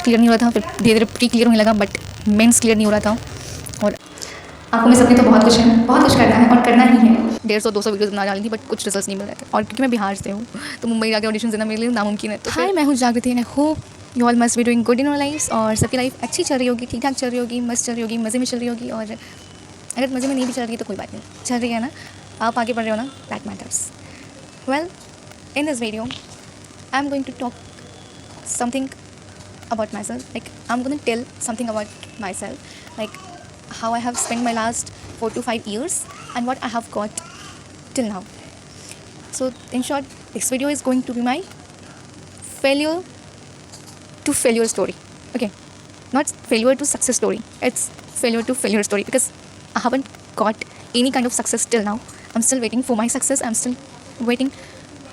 Clear नहीं हो रहा था, फिर धीरे धीरे प्री क्लियर होने लगा, बट मेंस क्लियर नहीं हो रहा था। और आंखों में सपने तो बहुत कुछ है, बहुत कुछ करना है और करना ही है। 150-200 वीडियोस बना डाली थी, बट कुछ रिजल्ट्स नहीं मिल रहे थे। और क्योंकि मैं बिहार से हूँ तो मुंबई जाकर ऑडिशन देना मेरे लिए नामुमकिन है। तो हाय, मैं हूँ Jagriti and I hope you all must be doing good in your lifes. और सबकी लाइफ अच्छी चल रही होगी, ठीक ठाक चल रही होगी, मस्त चल रही होगी, मज़े में चल रही होगी। और अगर मज़े में नहीं भी चल रही है तो कोई बात नहीं, चल रही है ना, आप आगे बढ़ रहे हो ना, that matters. Well, in this video I am going to talk something about myself. Like, I'm going to tell something about myself, like how I have spent my last 4 to 5 years and what I have got till now. So in short, this video is going to be my failure to failure story. Okay, not failure to success story, it's failure to failure story, because I haven't got any kind of success till now. I'm still waiting for my success, I'm still waiting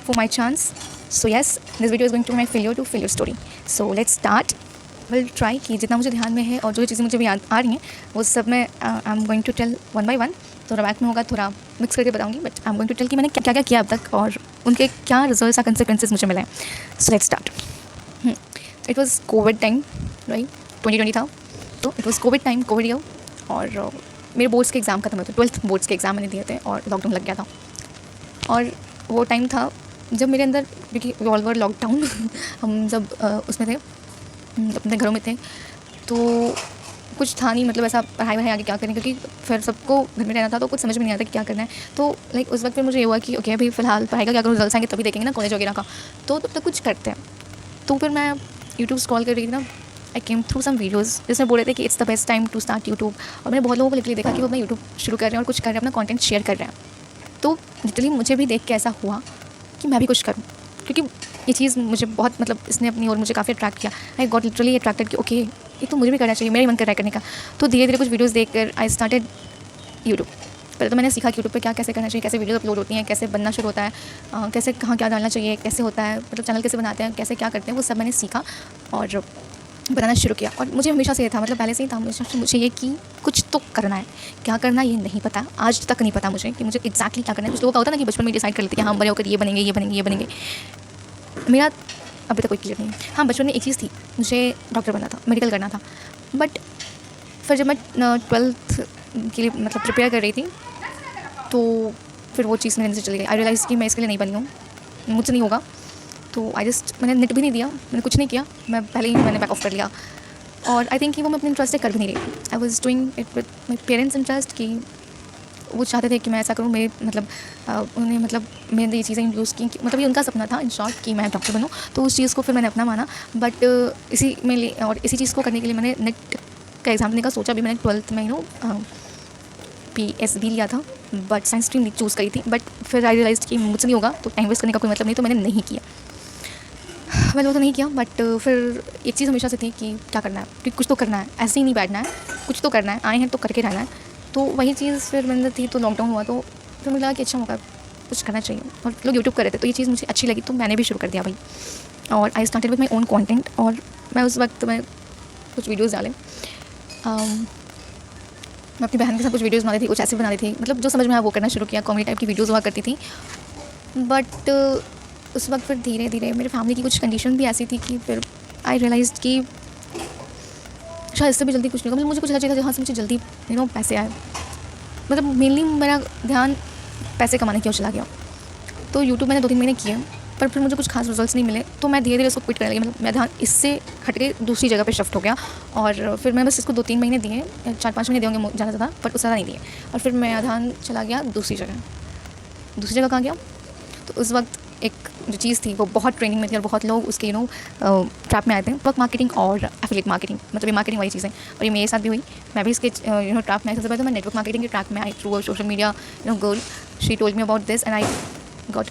for my chance. So yes, this video is going to be my failure to failure story. So let's start. We'll try कि जितना मुझे ध्यान में है और जो चीज़ें मुझे भी याद आ रही हैं वो सब मैं I am going to tell one by one. थोड़ा बैक में होगा, थोड़ा मिक्स करके बताऊंगी, but I am going to tell कि मैंने क्या क्या किया अब तक और उनके क्या रिजल्ट्स या कंसिक्वेंसेज मुझे मिले हैं. So let's start. It was Covid time, right, 2020 था. तो it was Covid time, Covid year, और मेरे बोर्ड्स के एग्ज़ाम खत्म हुए थे. 12th बोर्ड्स के एग्ज़ाम मैंने दिए थे और लॉकडाउन लग गया था. और वो टाइम था जब मेरे अंदर, क्योंकि ऑल ओवर लॉकडाउन हम जब उसमें थे, अपने घरों में थे, तो कुछ था नहीं, मतलब ऐसा पढ़ाई वढ़ाई आगे क्या करें, क्योंकि फिर सबको घर में रहना था तो कुछ समझ में नहीं आता कि क्या करना है. तो लाइक उस वक्त फिर मुझे ये हुआ कि ओके, अभी फ़िलहाल पढ़ाई का क्या करूँ, रिजल्ट्स आएंगे तभी देखेंगे ना कॉलेज वगैरह का, तो तब तक कुछ करते हैं. तो फिर मैं यूट्यूब स्क्रॉल कर रही थी ना, आई केम थ्रू सम वीडियोज़ जिसमें बोल रहे थे कि it's the best time to start YouTube. और मैंने बहुत लोगों को लिटरली देखा कि वो अपना यूट्यूब शुरू कर रहे हैं और कुछ कर रहे हैं, अपना कॉन्टेंट शेयर कर रहे हैं. तो लिटरली मुझे भी देख के ऐसा हुआ कि मैं भी कुछ करूँ, क्योंकि ये चीज़ मुझे बहुत, मतलब इसने अपनी और मुझे काफ़ी अट्रैक्ट किया. आई गॉट लिटरली अट्रैक्टेड कि ओके, ये तो मुझे भी करना चाहिए, मेरा ही मन कर रहा है करने का. तो धीरे धीरे कुछ वीडियोस देखकर आई स्टार्टेड यूट्यूब. पहले तो मैंने सीखा कि यूट्यूब पे क्या कैसे करना चाहिए, कैसे वीडियोस अपलोड होती हैं, कैसे बनना शुरू होता है, कैसे कहाँ क्या डालना चाहिए, कैसे होता है, मतलब चैनल कैसे बनाते हैं, कैसे क्या करते हैं, वो सब मैंने सीखा और बनाना शुरू किया. और मुझे हमेशा से ये था, मतलब पहले से ही था मुझे ये कि कुछ तो करना है. क्या करना है ये नहीं पता, आज तक नहीं पता मुझे कि मुझे एग्जैक्टली क्या करना है. कुछ लोगों का होता है ना कि बचपन में डिसाइड कर लेते हैं कि हम बड़े होकर ये बनेंगे, ये बनेंगे, ये बनेंगे. मेरा अभी तक कोई क्लियर नहीं है. हाँ, बचपन में एक चीज़ थी, मुझे डॉक्टर बनना था, मेडिकल करना था. बट फिर जब मैं 12th के लिए मतलब प्रिपेयर कर रही थी, तो फिर वो चीज़ मेरे अंदर से चली गई. आई रियलाइज़ कि मैं इसके लिए नहीं बनी हूँ, मुझसे नहीं होगा. तो मैंने नेट भी नहीं दिया, मैंने कुछ नहीं किया, मैं पहले ही मैंने बैक ऑफ कर लिया. और आई थिंक कि वो मैं अपने इंटरेस्ट से कर भी नहीं रही. I was doing it with my parents interest, कि वो चाहते थे कि मैं ऐसा करूँ. मेरे मतलब उन्हें, मतलब मैंने ये चीज़ें यूज़ की, मतलब ये उनका सपना था इन शॉर्ट कि मैं डॉक्टर बनूँ. तो उस चीज़ को फिर मैंने अपना माना. बट इसी में और इसी चीज़ को करने के लिए मैंने नेट का एग्ज़ाम देने का सोचा भी. मैंने 12th में PSB लिया था, बट साइंस स्ट्रीम चूज़ करी थी. बट फिर आई रियलाइज़ कि मुझसे नहीं होगा, तो टाइम वेस्ट करने का कोई मतलब नहीं, तो मैंने नहीं किया. मैंने वो तो नहीं किया. बट फिर एक चीज़ हमेशा से थी कि क्या करना है, कि कुछ तो करना है, ऐसे ही नहीं बैठना है, कुछ तो करना है, आए हैं तो करके रहना है. तो वही चीज़ फिर मेरे अंदर थी. तो लॉकडाउन हुआ तो फिर मुझे लगा कि अच्छा होगा, कुछ करना चाहिए. और लोग यूट्यूब कर रहे थे तो ये चीज़ मुझे अच्छी लगी, तो मैंने भी शुरू कर दिया भाई. और I started with my own content. और मैं उस वक्त मैं कुछ वीडियोज़ डाले, मैं अपनी बहन के साथ कुछ वीडियोज़ बनाती थी, कुछ ऐसे बनाती थी, मतलब जो समझ में आया वो करना शुरू किया. कॉमेडी टाइप की वीडियोज़ हुआ करती थी. बट उस वक्त फिर धीरे धीरे मेरे फैमिली की कुछ कंडीशन भी ऐसी थी कि फिर आई रियलाइज़ कि शायद इससे भी जल्दी कुछ नहीं होगा. मतलब मुझे कुछ ऐसा चाहिए था जहाँ से मुझे जल्दी पैसे आए. मतलब मेनली मेरा ध्यान पैसे कमाने की ओर चला गया. तो यूट्यूब मैंने 2-3 महीने किए, पर फिर मुझे कुछ खास रिजल्ट्स नहीं मिले. तो मैं धीरे धीरे इसको क्विट करने लगी. मतलब मेरा ध्यान इससे हट के दूसरी जगह पे शिफ्ट हो गया. और फिर मैं बस इसको 2-3 महीने दिए, 4-5 महीने दिए होंगे ज़्यादा ज़्यादा, पर उससे ज़्यादा नहीं दिए. और फिर मेरा ध्यान चला गया दूसरी जगह कहाँ गया. तो उस वक्त एक जो चीज़ थी वो बहुत ट्रेंडिंग में थी और बहुत लोग उसके ट्रैप में आए थे. नेटवर्क मार्केटिंग और एफिलिएट मार्केटिंग, मतलब ये मार्केटिंग वाली चीज़ें. और ये मेरे साथ भी हुई. मैं भी इसके ट्रैप में आई. सबसे पहले तो मैं नेटवर्क मार्केटिंग के ट्रैप में आई through a social media girl. She told me about this and I got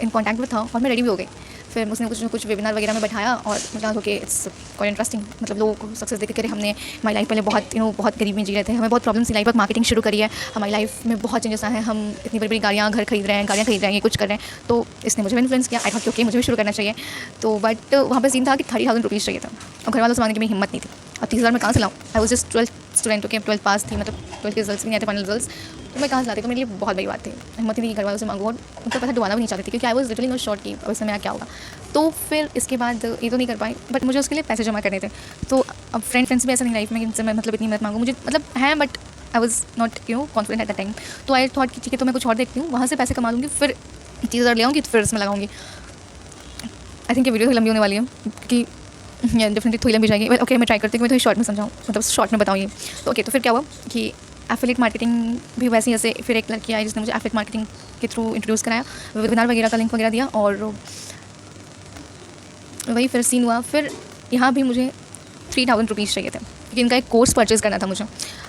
in contact with her. और मैं रेडी भी हो गई. फिर उसने कुछ वेबिनार वगैरह में बैठाया और मुझे ओके, इट्स क्वाइट इंटरेस्टिंग. मतलब लोगों को सक्सेस देख कर हमने हमारी लाइफ पहले बहुत गरीब में जी रहे थे, हमें बहुत प्रॉब्लम्स थी. लाइफ मार्केटिंग शुरू करी है, हमारी लाइफ में बहुत चेंजेस आए हैं. हम इतनी बड़ी बड़ी घर खरीद रहे हैं, ये कुछ कर रहे हैं. तो इसने मुझे भी इन्फ्लुएंस किया. आई थॉट कि ओके, मुझे भी शुरू करना चाहिए. तो बट वहाँ पर सीन था कि 30,000 रुपीज़ चाहिए था और घर वालों से मांगने की मेरी हिम्मत नहीं थी. अब 30,000 मैं कहाँ से लाऊँ? I was just 12th student, okay 12th पास थी, मतलब 12th के रिजल्ट्स भी नहीं आए थे, फाइनल रिजल्ट्स, तो मैं कहाँ से लाती? तो मेरे लिए बहुत बड़ी बात थी। हिम्मत ही नहीं घर वालों से मांगू और उनका पैसा डुबाना भी नहीं चाहती थी, क्योंकि I was literally not sure कि अब इसमें मेरा क्या होगा। तो फिर इसके बाद ये तो नहीं कर पाई, बट मुझे उसके लिए पैसे जमा करने थे। तो अब फ्रेंड्स भी ऐसा नहीं लाइफ में कि इनसे मैं मतलब इतनी मदद मांगूँ, मुझे मतलब है, but I was not confident at the time. तो आई थॉट कि ठीक है, तो मैं कुछ और देखती हूँ, वहाँ से पैसे कमा लूँगी, फिर 30,000 ले आऊँगी, फिर इसमें लगाऊंगी। आई थिंक ये वीडियो लंबी होने वाली है, क्योंकि डेफिनेटली थोड़ी लंबी जाएगी। ओके, मैं ट्राई करती हूँ कि मैं थोड़ी शॉर्ट में समझाऊँ, मतलब शॉर्ट में बताऊँ ये। तो ओके, तो फिर क्या हुआ कि एफिलिएट मार्केटिंग भी वैसे ही, जैसे फिर एक लड़की आई जिसने मुझे एफिलिएट मार्केटिंग के थ्रू इंट्रोड्यूस कराया, वेबिनार वगैरह का लिंक वगैरह दिया, और वही फिर सीन हुआ। फिर यहाँ भी मुझे 3,000 रुपीज़ चाहिए थे, क्योंकि इनका एक कोर्स परचेज़ करना था मुझे,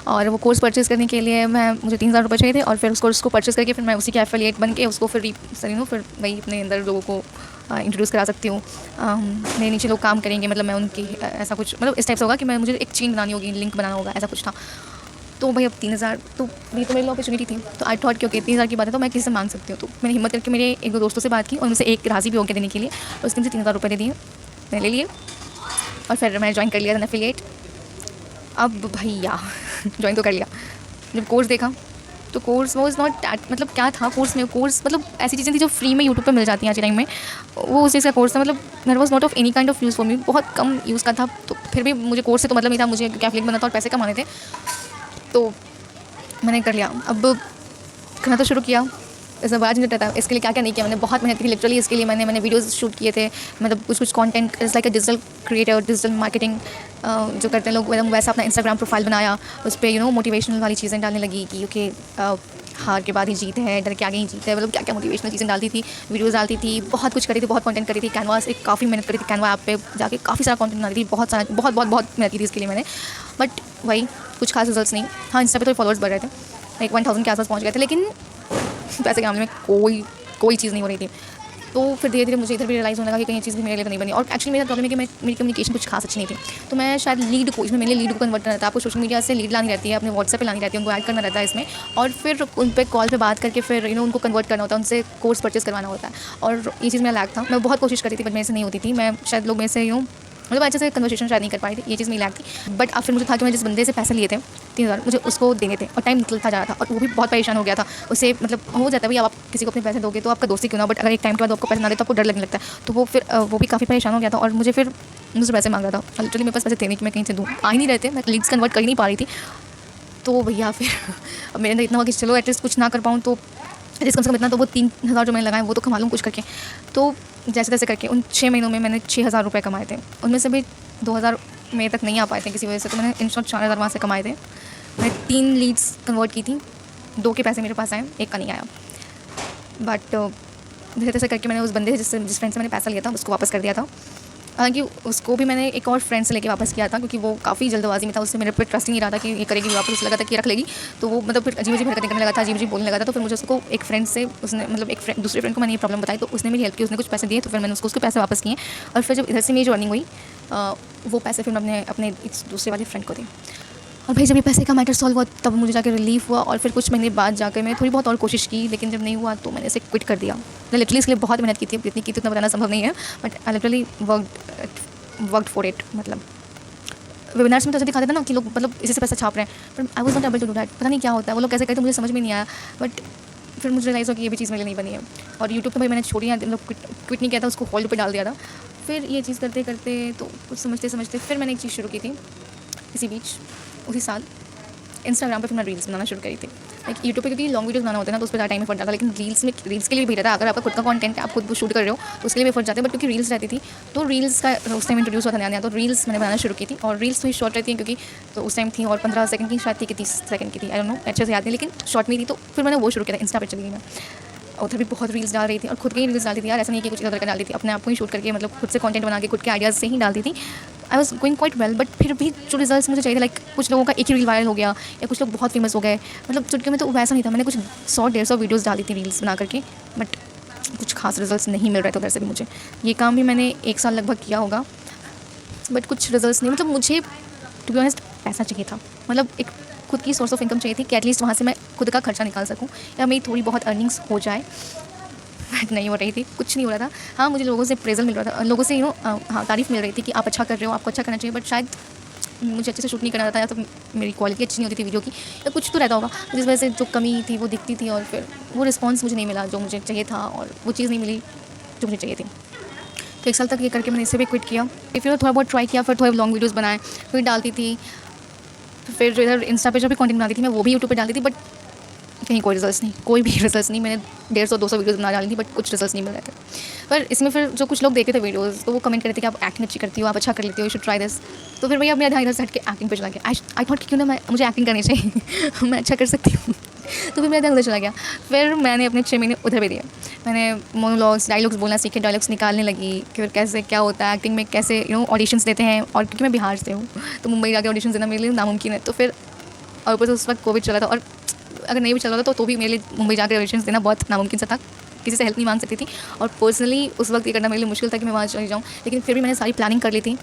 और वो कोर्स परचेज़ करने के लिए मुझे 3,000 रुपये चाहिए थे, और फिर उस कोर्स को परचेज़ करके फिर मैं उसी के एफिलिएट बन के उसको फिर फिर वही अपने अंदर लोगों को इंट्रोड्यूस करा सकती हूँ। मेरे नीचे लोग काम करेंगे, मतलब मैं उनकी ऐसा कुछ, मतलब इस टाइप से होगा कि मुझे एक चेन बनानी होगी, लिंक बनाना होगा, ऐसा कुछ था। तो भाई अब 3,000 तो ये तो मेरे लिए अपॉर्चुनिटी थी। तो आई थॉट कि ओके 3,000 की बात है तो मैं किसी से मांग सकती हूँ। तो मैंने हिम्मत करके मेरे एक दो दोस्तों से बात की, और उनसे एक राज़ी भी हो गया देने के लिए, और उसके मुझे 3,000 रुपये दे दिए, मैंने ले लिए, और फिर मैंने ज्वाइन कर लिया एफिलिएट। अब भैया ज्वाइन तो कर लिया, जब कोर्स देखा तो कोर्स वॉज नॉट दैट, मतलब क्या था कोर्स में? कोर्स मतलब ऐसी चीज़ें थी जो फ्री में यूट्यूब पे मिल जाती हैं आज के टाइम में, वो उस चीज़ का कोर्स था। मतलब that was not of any kind of use for me, बहुत कम यूज़ का था। तो फिर भी मुझे कोर्स से तो मतलब नहीं था, मुझे एफिलिएट बनना था और पैसे कमाने थे, तो मैंने कर लिया। अब करना तो शुरू किया, ऐसा बात नहीं रहता। इसके लिए क्या क्या नहीं किया मैंने, बहुत मेहनत की लिटरली। इसके लिए मैंने वीडियोस शूट किए थे, मतलब कुछ content, it's like a digital creator, digital marketing जो करते हैं लोग, मतलब वैसा अपना इंस्टाग्राम प्रोफाइल बनाया, उस पर मोटिवेशनल वाली चीज़ें डालने लगी कि ओके हार के बाद ही जीत है, डर के आगे ही जीत है, मतलब क्या क्या मोटिवेशनल चीज़ें डालती थी, वीडियोस डालती थी, बहुत कुछ करी थी, बहुत कंटेंट करी थी। कैनवा से काफ़ी मेहनत करी थी, कैनवा ऐप पे जाके काफ़ी सारा कंटेंट डाली थी, बहुत सारा बहुत मेहनत की थी इसके लिए मैंने, बट वही कुछ खास रिजल्ट्स नहीं। हाँ, इंस्टा पे तो फॉलोअर्स बढ़ रहे थे, लाइक 1,000 के आसपास पहुँच गए थे, लेकिन पैसे के मामले में कोई चीज़ नहीं हो रही थी। तो फिर धीरे धीरे मुझे इधर भी रियलाइज़ होने लगा कि कहीं ये चीज़ भी मेरे लिए तो नहीं बनी। और एक्चुअली मेरा प्रॉब्लम है कि मेरी कम्युनिकेशन कुछ खास अच्छी नहीं थी, तो मैं शायद लीड को इसमें, मेरे लिए लीड को कन्वर्ट करना था। आपको सोशल मीडिया से लीड लानी रहती है, अपने व्हाट्सएप पे लानी रहती है, उनको ऐड करना रहता है इसमें, और फिर उन पर कॉल पे बात करके फिर उनको कन्वर्ट करना होता है, उनसे कोर्स परचेस करवाना होता है। और ये चीज़ मेरा लैक था, मैं बहुत कोशिश करी थी, बट मेरे से नहीं होती थी। मैं शायद लोग मेरे से मतलब अच्छे से कन्वर्सेशन शायद नहीं कर पाई थी, ये चीज़ मेरी लैक थी। बट अब फिर मुझे था कि मैं जिस बंदे से पैसे लिए थे 3,000, मुझे उसको देने थे, और टाइम निकलता जा रहा था, और वो भी बहुत परेशान हो गया था उससे। मतलब हो जाता है भाई, अब आप किसी को अपने पैसे दोगे तो आपका दोस्ती क्यों ना, बट अगर एक टाइम के बाद आपको पैसे ना दे तो आपको डर लगने लगता है। तो वो भी काफ़ी परेशान हो गया था, और मुझसे पैसे मांग रहा था। लिटरली मेरे पास पैसे थे नहीं कि मैं कहीं से दूँ, आ ही नहीं रहते, मैं लीड्स कन्वर्ट कर ही नहीं पा रही थी। तो भैया फिर अब मेरे अंदर इतना हुआ कि चलो एटलीस्ट कुछ ना कर पाऊँ तो एटलीस्ट कम से कम इतना तो वो 3,000 जो मैंने लगाए वो तो कमा लूँ कुछ करके। तो जैसे तैसे करके उन 6 महीनों में मैंने 6,000 रुपये कमाए थे, उनमें से भी 2,000 मेरे तक नहीं आ पाए थे किसी वजह से, तो मैंने इन शॉर्ट 4,000 वहाँ से कमाए थे। मैंने 3 लीड्स कन्वर्ट की थी, 2 के पैसे मेरे पास आए, 1 का नहीं आया। बट जैसे तैसे करके मैंने उस बंदे से जिस फ्रेंड से मैंने पैसा लिया था उसको वापस कर दिया था। हालांकि उसको भी मैंने एक और फ्रेंड से लेके वापस किया था, क्योंकि वो काफ़ी जल्दबाजी में था, उससे मेरे पे ट्रस्ट ही नहीं रहा था कि ये करेगी वापस, उसे लगा था कि रख लेगी। तो वो मतलब फिर अजीब हरकतें करने लगा था, अजीब बोलने लगा था। तो फिर मुझे उसको एक फ्रेंड से उसने मतलब दूसरे फ्रेंड को मैंने ये प्रॉब्लम बताई, तो उसने मेरी हेल्प की, उसने कुछ पैसे दिए, तो फिर मैंने उसके पैसे वापस किए। और फिर जब इधर से मेरी जो अर्निंग हुई वो पैसे फिर मैं अपने दूसरे वाले फ्रेंड को दी। और भाई जब ये पैसे का मैटर सॉल्व हुआ तब मुझे जाकर रिलीफ हुआ। और फिर कुछ महीने बाद जाकर मैं थोड़ी बहुत और कोशिश की, लेकिन जब नहीं हुआ तो मैंने इसे क्विट कर दिया। मैंने लिटरली इसके लिए बहुत मेहनत की थी, जितनी की उतना बताना संभव नहीं है, but I literally worked for it. मतलब वेबिनार्स में तो ऐसे दिखाते थे ना कि लोग मतलब इसी से पैसा छाप रहे हैं, पर I was not able to do that. पता नहीं क्या होता है, वो लोग कैसे कहते मुझे समझ में नहीं आया। बट फिर मुझे रियलाइज़ हो कि ये भी चीज़ मेरे लिए नहीं बनी है। और यूट्यूब पे भाई मैंने छोड़ी, मतलब क्विट नहीं किया था, उसको होल्ड पे डाल दिया था। फिर ये चीज़ करते करते तो कुछ समझते फिर मैंने एक चीज़ शुरू की थी इसी बीच, उसी साल इंस्टाग्राम पे फिर मैं रील्स बनाना शुरू करी थी। लाइक यूट्यूब पे क्योंकि लॉन्ग वीडियोस बनाना होता है ना, तो उस पर ज़्यादा टाइम एफर्ट जाता है, लेकिन रील्स के लिए भी रहता है। अगर आपका खुद का कंटेंट है, आप खुद शूट कर रहे हो तो उसके लिए भी एफर्ट जाते हैं। बट क्योंकि रील्स रहती थी तो रील्स का उस टाइम इंट्रोड्यूस हुआ था नया, तो रील्स मैंने बनाना शुरू की थी। और रील्स थोड़ी शॉर्ट रहती हैं, क्योंकि तो उस टाइम थी, और 15 सेकंड की शायद थी कि 30 सेकंड की थी, आई डोंट नो, अच्छे से याद नहीं, लेकिन शॉर्ट में थी। तो फिर मैंने वो शुरू किया था, इंस्टा पर चली गई मैं। उधर भी बहुत रील्स डाल रही थी, और खुद की रील्स डालती थी यार, ऐसा नहीं कि कुछ इधर का डालती थी, अपने आप को ही शूट करके, मतलब खुद से कंटेंट बना के खुद के आइडियाज़ से ही डालती थी। I was going quite well, but फिर भी जो रिजल्ट्स मुझे चाहिए थे, लाइक कुछ लोगों का एक ही रील वायरल हो गया, या कुछ लोग बहुत फेमस हो गए, मतलब चुटकी में तो वैसा नहीं था। मैंने कुछ 100-150 वीडियोज़ डाली थी रील्स बना करके, बट कुछ खास रिजल्ट्स नहीं मिल रहे थे उधर से भी मुझे। ये काम भी मैंने 1 साल लगभग किया होगा, बट कुछ रिजल्ट्स नहीं। मतलब मुझे टू बी ऑनेस्ट पैसा चाहिए था, मतलब एक खुद की सोर्स ऑफ इनकम चाहिए थी कि एटलीस्ट वहाँ से मैं खुद का खर्चा निकाल सकूँ, या मेरी थोड़ी बहुत अर्निंग्स हो जाए। बट नहीं हो रही थी, कुछ नहीं हो रहा था। हाँ, मुझे लोगों से प्रेज़र मिल रहा था, लोगों से हाँ तारीफ़ मिल रही थी कि आप अच्छा कर रहे हो, आपको अच्छा करना चाहिए, बट शायद मुझे अच्छे से शूट नहीं करना आता, या तो मेरी क्वालिटी अच्छी नहीं होती थी वीडियो की, या कुछ तो रहता होगा जिस वजह से जो कमी थी वो दिखती थी, और फिर वो रिस्पॉन्स मुझे नहीं मिला जो मुझे चाहिए था, और वो चीज़ नहीं मिली जो मुझे चाहिए थी। तो 1 साल तक ये करके मैंने इससे भी क्विट किया। फिर थोड़ा बहुत ट्राई किया, फिर थोड़े लॉन्ग वीडियोज़ बनाए, फिर डालती थी। फिर जो इधर इंस्टा पे जो भी कंटेंट बनाती थी मैं वो भी यूट्यूब पे डालती थी, बट कहीं कोई रिजल्ट्स नहीं, कोई भी रिजल्ट्स नहीं। मैंने 150-200 वीडियोज़ बना डाली थी, बट कुछ रिजल्ट्स नहीं मिल रहे थे। पर इसमें फिर जो कुछ लोग देखे थे वीडियोज़, तो वो कमेंट कर रहे थे कि आप एक्टिंग अच्छी करती हो, आप अच्छा कर लेती हो, यू शुड ट्राई दिस। तो फिर भैया मेरा ध्यान इधर से हट के एक्टिंग पे चला गया। आई थॉट कि क्यों ना मुझे एक्टिंग करनी चाहिए मैं अच्छा कर सकती हूँ तो फिर मेरा ध्यान उधर चला गया। फिर मैंने अपने 6 महीने उधर भी दिए। मैंने मोनोलॉग्स, डायलॉग्स बोलना सीखे, डायलॉग्स निकालने लगी कि फिर कैसे क्या होता है एक्टिंग में, कैसे ऑडिशंस देते हैं। और क्योंकि मैं बिहार से हूँ तो मुंबई जाके ऑडिशन देना मेरे लिए नामुमकिन है। तो फिर और ऊपर से उस वक्त कोविड चला था, और अगर नहीं भी चल रहा था तो भी मेरे लिए मुंबई जाकर ऑडिशंस देना बहुत नामुमकिन सा था। किसी से हेल्प नहीं मांग सकती थी, और पर्सनली उस वक्त ये करना मेरे लिए मुश्किल था कि मैं वहाँ चली जाऊँ। लेकिन फिर भी मैंने सारी प्लानिंग कर ली थी,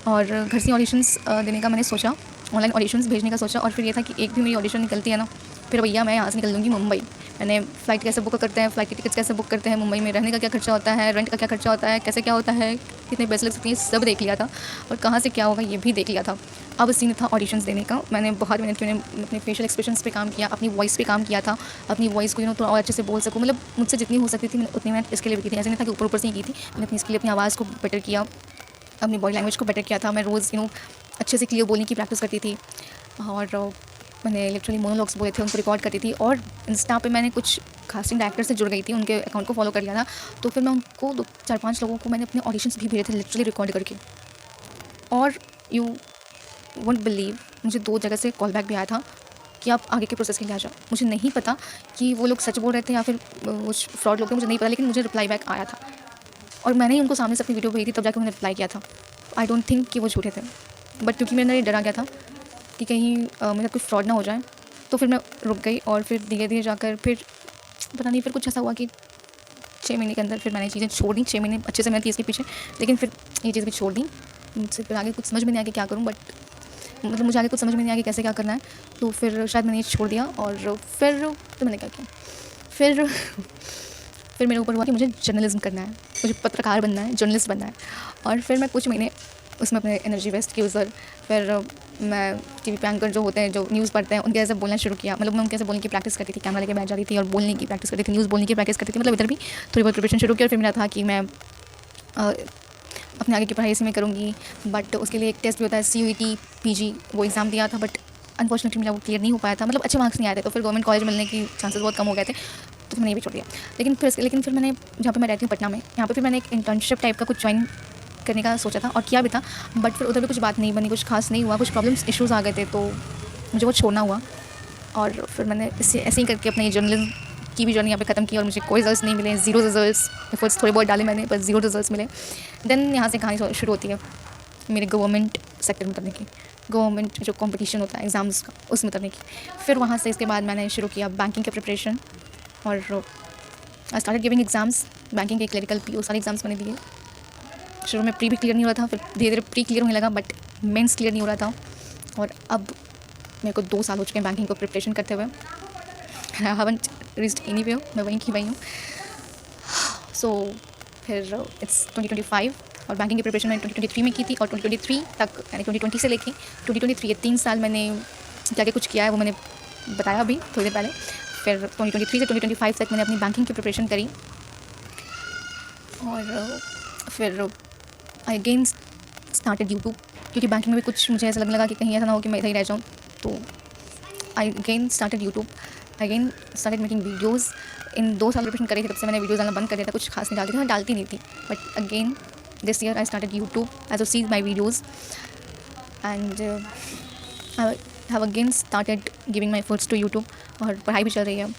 और घर से ऑडिशंस देने का मैंने सोचा, ऑनलाइन ऑडिशंस भेजने का सोचा। और फिर ये था कि एक भी मेरी ऑडिशन निकलती है ना, फिर भैया मैं यहाँ से निकल लूँगी मुंबई। मैंने फ़्लाइट कैसे बुक करते हैं, फ़्लाइट की टिकट्स कैसे बुक करते हैं, मुंबई में रहने का क्या खर्चा होता है, रेंट का क्या खर्चा होता है, कैसे क्या होता है, कितने पैसे लग सकते हैं, सब देख लिया था। और कहाँ से क्या होगा ये भी देख लिया था। अब सीन था ऑडिशंस देने का। मैंने बहुत मेहनत की, मैंने अपने फेशियल एक्सप्रेशंस पे काम किया, अपनी वॉइस पे काम किया था, अपनी वॉइस को थोड़ा और अच्छे से बोल सकूँ। मतलब मुझसे जितनी हो सकती थी मैंने उतनी मेहनत इसके लिए भी की थी। ऐसे नहीं था कि ऊपर ऊपर से ही की थी। मैंने अपनी इसके लिए अपनी आवाज़ को बेटर किया, अपनी बॉडी लैंग्वेज को बेटर किया था। मैं रोज़ अच्छे से क्लियर बोलने की प्रैक्टिस करती थी, और मैंने लिटरली मोनोलॉग्स बोले थे उनको रिकॉर्ड करती थी। और इंस्टा पे मैंने कुछ कास्टिंग डायरेक्टर से जुड़ गई थी, उनके अकाउंट को फॉलो कर लिया था। तो फिर मैं उनको 4-5 लोगों को मैंने अपने ऑडिशंस भी भेजे थे लिटरली रिकॉर्ड करके। और यू वोंट बिलीव, मुझे 2 जगह से कॉल बैक भी आया था कि आप आगे के प्रोसेस के लिए आ जाओ। मुझे नहीं पता कि वो लोग सच बोल रहे थे या फिर कुछ फ्रॉड लोग थे, मुझे नहीं पता, लेकिन मुझे रिप्लाई बैक आया था। और मैंने ही उनको सामने से अपनी वीडियो भेजी थी, तब जाकर उन्होंने रिप्लाई किया था। आई डोंट थिंक कि वो झूठे थे, बट क्योंकि मेरे अंदर ये डर आ गया था कि कहीं मेरे साथ कुछ फ्रॉड ना हो जाए, तो फिर मैं रुक गई। और फिर धीरे धीरे जाकर फिर पता नहीं फिर कुछ ऐसा हुआ कि 6 महीने के अंदर फिर मैंने चीज़ें छोड़ दी। 6 महीने अच्छे से मेहनत की इसके पीछे, लेकिन फिर ये चीज़ भी छोड़ दी। मुझसे फिर आगे कुछ समझ में नहीं आया कि क्या करूँ, बट मतलब मुझे आगे कुछ समझ में नहीं आया कि कैसे क्या करना है। तो फिर शायद मैंने ये छोड़ दिया। और फिर मैंने क्या किया, फिर मेरे ऊपर हुआ कि मुझे जर्नलिज्म करना है, मुझे पत्रकार बनना है, जर्नलिस्ट बनना है। और फिर मैं कुछ महीने उसमें अपने एनर्जी वेस्ट की उधर। फिर मैं टीवी पे एंकर जो होते हैं, जो न्यूज़ पढ़ते हैं, उनके जैसे बोलना शुरू किया। मतलब मैं उनके जैसे बोलने की प्रैक्टिस करती थी, कैमरा लेके बैठ जाती थी और बोलने की प्रैक्टिस करती थी, न्यूज़ बोलने की प्रैक्टिस करती थी। मतलब इधर भी थोड़ी बहुत प्रिपरेशन शुरू की। और फिर मेरा था कि मैं अपने आगे की पढ़ाई इसी में करूँगी, बट उसके लिए एक टेस्ट भी होता है CUET PG, वो एग्ज़ाम दिया था, बट अनफॉर्चुनेटली मेरा वो क्लियर नहीं हो पाया था। मतलब अच्छे मार्क्स नहीं आए थे, तो फिर गवर्नमेंट कॉलेज मिलने की चांसेस बहुत कम हो गए थे, तो मैंने ये भी छोड़ दिया। लेकिन फिर मैंने जहाँ पे मैं रहती हूँ पटना में, यहाँ पे फिर मैंने एक इंटर्नशिप टाइप का कुछ ज्वाइन करने का सोचा था और किया भी था, बट फिर उधर भी कुछ बात नहीं बनी, कुछ खास नहीं हुआ, कुछ प्रॉब्लम्स इश्यूज़ आ गए थे, तो मुझे वो छोड़ना हुआ। और फिर मैंने ऐसे ही करके अपनी जर्नलिज्म की भी जर्नी यहाँ पे ख़त्म की, और मुझे कोई रिजल्ट्स नहीं मिले, 0 रिजल्ट्स। एफर्ट्स थोड़े बहुत डाले मैंने, बस 0 रिजल्ट्स मिले। देन यहाँ से कहानी शुरू होती है मेरे गवर्नमेंट सेक्टर में उतरने की, गवर्नमेंट जो कंपटीशन होता है एग्ज़ाम्स का, उसमें उतरने की। फिर वहाँ से इसके बाद मैंने शुरू किया बैंकिंग के प्रिपरेशन, और I started giving exams. Banking के क्लरिकल PO सारे एग्ज़ाम्स मैंने दिए। शुरू में प्री भी क्लियर नहीं हो रहा था, फिर धीरे धीरे प्री क्लियर होने लगा, बट मेंस क्लियर नहीं हो रहा था। और अब मेरे को 2 साल हो चुके हैं बैंकिंग को प्रिपरेशन करते हुए। आई हैवंट रीच्ड एनीवेयर, मैं वहीं की वहीं हूँ। सो फिर इट्स 2025, और बैंकिंग की प्रिपरेशन मैंने 2023 में की थी, और 2023 तक, यानी 2020 से लेके 2023 ये 3 साल मैंने क्या क्या कुछ किया है वो मैंने बताया अभी थोड़ी देर पहले। फिर 2023 से 2025 तक मैंने अपनी बैंकिंग की प्रिपरेशन करी। और फिर आई अगेन स्टार्टेड यूट्यूब, क्योंकि बैंकिंग में भी कुछ मुझे ऐसा लगने लगा कि कहीं ऐसा ना हो कि मैं इधर ही रह जाऊँ। तो I again started YouTube, again started making videos. इन 2 साल प्रिपरेशन करी थी, तब से मैंने वीडियोज़ डालना बंद कर दिया था, कुछ खास नहीं डालती थी, मैं डालती नहीं थी। But again this year I started YouTube as to see my videos, and I have again started giving my efforts to YouTube. और पढ़ाई भी चल रही है।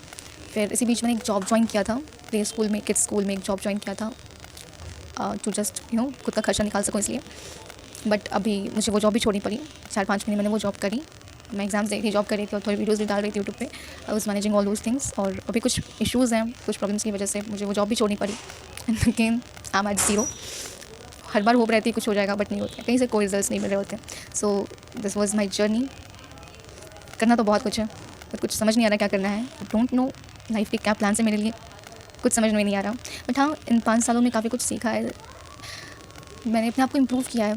फिर इसी बीच मैंने एक जॉब ज्वाइन किया था, प्ले स्कूल में, किड्स स्कूल में एक जॉब ज्वाइन किया था, टू जस्ट खुद का खर्चा निकाल सकूँ इसलिए। बट अभी मुझे वो जॉब भी छोड़नी पड़ी। 4-5 महीने मैंने वो जॉब करी। मैं एग्ज़ाम्स दे रही थी, जॉब कर रही थी, और थोड़ी वीडियोज़ भी डाल रही थी यूट्यूब पे। I was managing all those things, और अभी कुछ इश्यूज़ हैं, कुछ प्रॉब्लम्स की वजह से मुझे वो जॉब भी छोड़नी पड़ी। And again I am at 0। हर बार होप रहती है कुछ हो जाएगा, बट नहीं होता है, कहीं से कोई रिजल्ट्स नहीं मिल रहे होते। So this was my journey. करना तो बहुत कुछ है, बट कुछ समझ नहीं आ रहा क्या करना है। आई डोंट नो लाइफ के क्या प्लान है मेरे लिए, कुछ समझ में नहीं आ रहा। बट हाँ, इन 5 सालों में काफ़ी कुछ सीखा है, मैंने अपने आप को इम्प्रूव किया है।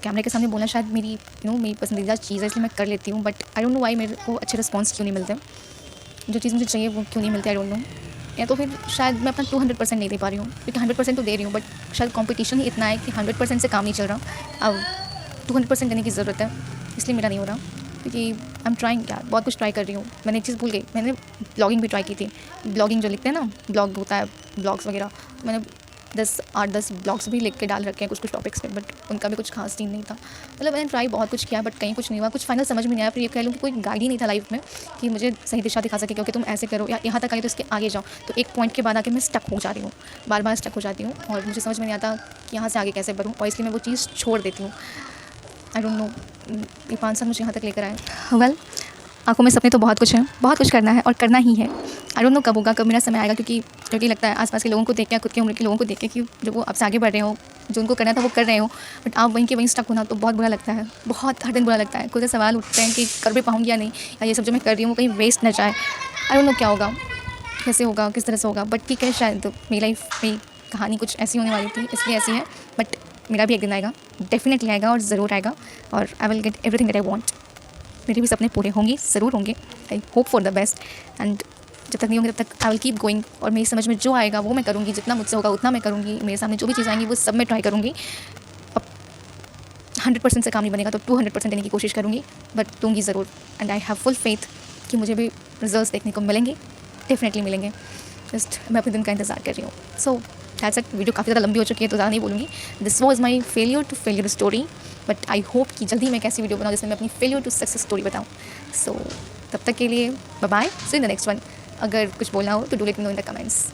कैमरे के सामने बोलना शायद मेरी मेरी पसंदीदा चीज़ है, इसलिए मैं कर लेती हूँ, but I don't know why मेरे को अच्छे रिस्पॉन्स क्यों नहीं मिलते, जो चीज़ मुझे चाहिए वो क्यों नहीं मिलती, आई डोंट नो। या तो फिर शायद मैं अपना 200% नहीं दे पा रही हूँ, क्योंकि 100% तो दे रही हूँ, बट शायद कंपटीशन ही इतना है कि 100% से काम नहीं चल रहा, अब 200% देने की ज़रूरत है, इसलिए मेरा नहीं हो रहा। क्योंकि आई एम ट्राइंग यार, बहुत कुछ ट्राई कर रही हूँ। मैंने एक चीज़ भूल गई, मैंने ब्लॉगिंग भी ट्राई की थी। ब्लॉगिंग जो लिखते हैं ना, ब्लॉग होता है, ब्लॉग्स वगैरह, मैंने 10 ब्लॉग्स भी लिख के डाल रखे हैं कुछ टॉपिक्स पे, बट उनका भी कुछ खास सीन नहीं था। मतलब मैंने ट्राई बहुत कुछ किया, बट कहीं कुछ नहीं हुआ, कुछ फाइनल समझ में नहीं आया। फिर ये कह लूँ कि कोई गाइड ही नहीं था लाइफ में कि मुझे सही दिशा दिखा सके, क्योंकि तुम ऐसे करो या यहाँ तक आई तो इसके आगे जाओ। तो एक पॉइंट के बाद आके मैं स्टक हो जा रही हूँ, बार स्टक हो जाती हूँ, और मुझे समझ में नहीं आता कि यहाँ से आगे कैसे बढ़ूँ, और इसलिए मैं वो चीज़ छोड़ देती हूँ। आई डोंट नो, ये 5 साल मुझे यहाँ तक लेकर आए। वेल, आँखों में सपने तो बहुत कुछ हैं, बहुत कुछ करना है और करना ही है। आई डोंट नो कब होगा, कब मेरा समय आएगा, क्योंकि लगता है आसपास के लोगों को देख के, खुद की उम्र के लोगों को देख के, कि जो वो आपसे आगे बढ़ रहे हो, जो उनको करना था वो कर रहे हो, बट आप वहीं के वहीं स्टक होना तो बहुत बुरा लगता है, बहुत हर दिन बुरा लगता है। खुद से सवाल उठते हैं कि कर भी पाऊँगी या नहीं, या ये सब जो मैं कर रही हूँ वो कहीं वेस्ट ना जाए। आई डोंट नो क्या होगा, कैसे होगा, किस तरह से होगा, बट ठीक है, शायद मेरी लाइफ में कहानी कुछ ऐसी होने वाली थी, इसलिए ऐसी है। बट मेरा भी एक दिन आएगा, डेफिनेटली आएगा, और ज़रूर आएगा, और I will get everything that I want. मेरे भी सपने पूरे होंगे, ज़रूर होंगे। I hope for the best, and जब तक नहीं होंगे तब तक आई विल कीप गोइंग, और मेरी समझ में जो आएगा वो मैं करूँगी, जितना मुझसे होगा उतना मैं करूँगी। मेरे सामने जो भी चीज़ आएंगी वो सब मैं ट्राई करूँगी। अब 100% से काम नहीं बनेगा तो 200% देने की कोशिश करूँगी, बट दूँगी ज़रूर, and I have full faith कि मुझे भी रिजल्ट्स देखने को मिलेंगे, डेफिनेटली मिलेंगे। जस्ट मैं अपने दिन का इंतज़ार कर रही हूँ। So that's it. वीडियो काफ़ी ज़्यादा लंबी हो चुकी है तो ज़्यादा नहीं बोलूँगी। This was my failure to failure story, but I hope कि जल्दी मैं एक ऐसी वीडियो बनाऊँ जिसमें मैं अपनी फेलियर टू सक्सेस स्टोरी बताऊँ। सो तब तक के लिए bye bye, see in the next one. अगर कुछ बोलना हो तो do let me know in the comments.